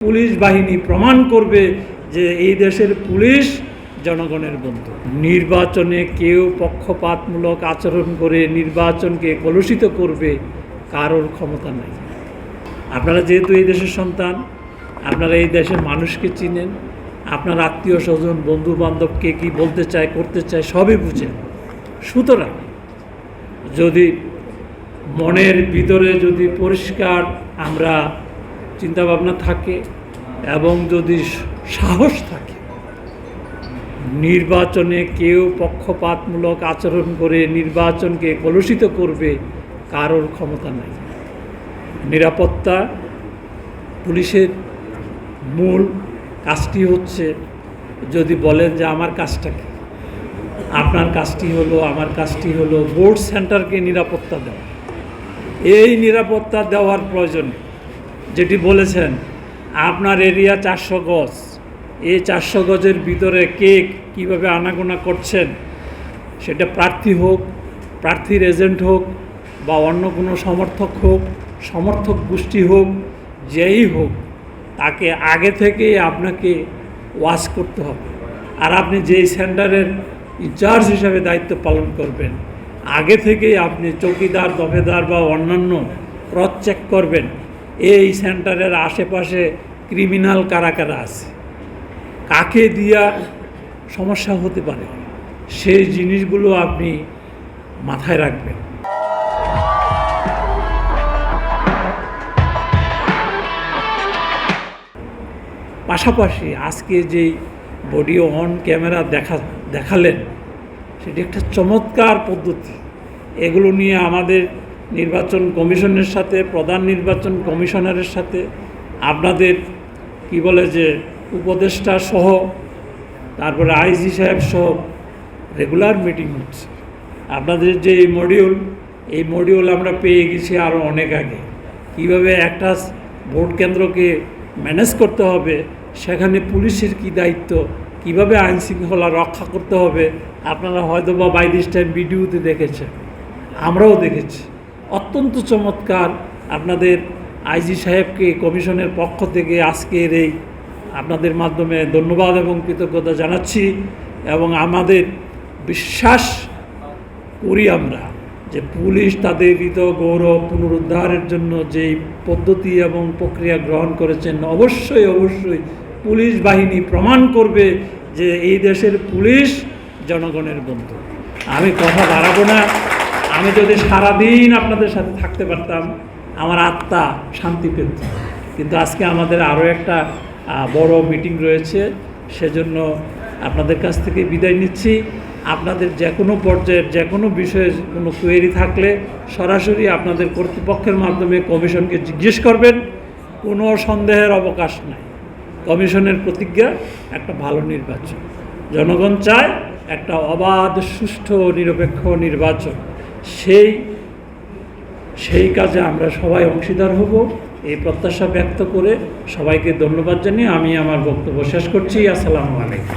Police বাহিনী প্রমাণ করবে যে এই দেশের পুলিশ জনগণের বন্ধু। নির্বাচনে কেউ পক্ষপাতমূলক আচরণ করে নির্বাচনকে কলুষিত করবে কারোর ক্ষমতা নাই। আপনারা যেহেতু এই দেশের সন্তান, আপনারা এই দেশের মানুষকে চিনেন, আপনার আত্মীয় স্বজন বন্ধু বান্ধবকে কী বলতে চায় করতে চায় সবই বুঝেন। সুতরাং যদি মনের ভিতরে যদি পরিষ্কার আমরা চিন্তাভাবনা থাকে এবং যদি সাহস থাকে, নির্বাচনে কেউ পক্ষপাতমূলক আচরণ করে নির্বাচনকে কলুষিত করবে কারোর ক্ষমতা নাই। নিরাপত্তা পুলিশের মূল কাজটি হচ্ছে, যদি বলেন যে আমার কাজটা কি, আপনার কাজটি হলো, আমার কাজটি হলো ভোট সেন্টারকে নিরাপত্তা দেওয়া। এই নিরাপত্তা দেওয়ার প্রয়োজনে যেটি বলেছেন, আপনার এরিয়া 400 গজ, এই 400 গজের ভিতরে কে কীভাবে আনাগোনা করছেন, সেটা প্রার্থী হোক, প্রার্থীর এজেন্ট হোক, বা অন্য কোনো সমর্থক হোক, সমর্থক গোষ্ঠী হোক, যেই হোক, তাকে আগে থেকেই আপনাকে ওয়াচ করতে হবে। আর আপনি যেই সেন্টারের ইনচার্জ হিসাবে দায়িত্ব পালন করবেন, আগে থেকেই আপনি চৌকিদার দফেদার বা অন্যান্য ক্রস চেক করবেন এই সেন্টারের আশেপাশে ক্রিমিনাল কারা কারা আছে, কাকে দিয়া সমস্যা হতে পারে, সেই জিনিসগুলো আপনি মাথায় রাখবেন। পাশাপাশি আজকে যেই বডি অন ক্যামেরা দেখালেন, সেটি একটা চমৎকার পদ্ধতি। এগুলো নিয়ে আমাদের নির্বাচন কমিশনের সাথে, প্রধান নির্বাচন কমিশনারের সাথে, আপনাদের কি বলে যে উপদেষ্টা সহ, তারপরে আইজি সাহেব সহ রেগুলার মিটিং হচ্ছে। আপনাদের যে এই মডিউল আমরা পেয়ে গেছি আরও অনেক আগে। কীভাবে একটা ভোট কেন্দ্রকে ম্যানেজ করতে হবে, সেখানে পুলিশের কী দায়িত্ব, কিভাবে আইন শৃঙ্খলা রক্ষা করতে হবে, আপনারা হয়তো বা বাই দিস টাইম ভিডিওতে দেখেছেন, আমরাও দেখেছি। অত্যন্ত চমৎকার। আপনাদের আইজি সাহেবকে কমিশনের পক্ষ থেকে আজকের এই আপনাদের মাধ্যমে ধন্যবাদ এবং কৃতজ্ঞতা জানাচ্ছি। এবং আমাদের বিশ্বাস করি আমরা যে পুলিশ তাদের হৃত গৌরব পুনরুদ্ধারের জন্য যেই পদ্ধতি এবং প্রক্রিয়া গ্রহণ করেছেন, অবশ্যই পুলিশ বাহিনী প্রমাণ করবে যে এই দেশের পুলিশ জনগণের বন্ধু। আমি কথা বাড়াবো না। আমি যদি সারাদিন আপনাদের সাথে থাকতে পারতাম, আমার আত্মা শান্তি পেত। কিন্তু আজকে আমাদের আরও একটা বড় মিটিং রয়েছে, সেজন্য আপনাদের কাছ থেকে বিদায় নিচ্ছি। আপনাদের যে কোনো পর্যায়ের যে কোনো বিষয়ে কোনো কোয়েরি থাকলে সরাসরি আপনাদের কর্তৃপক্ষের মাধ্যমে কমিশনকে জিজ্ঞেস করবেন। কোনো সন্দেহের অবকাশ নাই। কমিশনের প্রতিজ্ঞা একটা ভালো নির্বাচন। জনগণ চায় একটা অবাধ, সুষ্ঠু, নিরপেক্ষ নির্বাচন। সেই কাজে আমরা সবাই অংশীদার হব, এই প্রত্যাশা ব্যক্ত করে সবাইকে ধন্যবাদ জানিয়ে আমি আমার বক্তব্য শেষ করছি। আসসালামু আলাইকুম।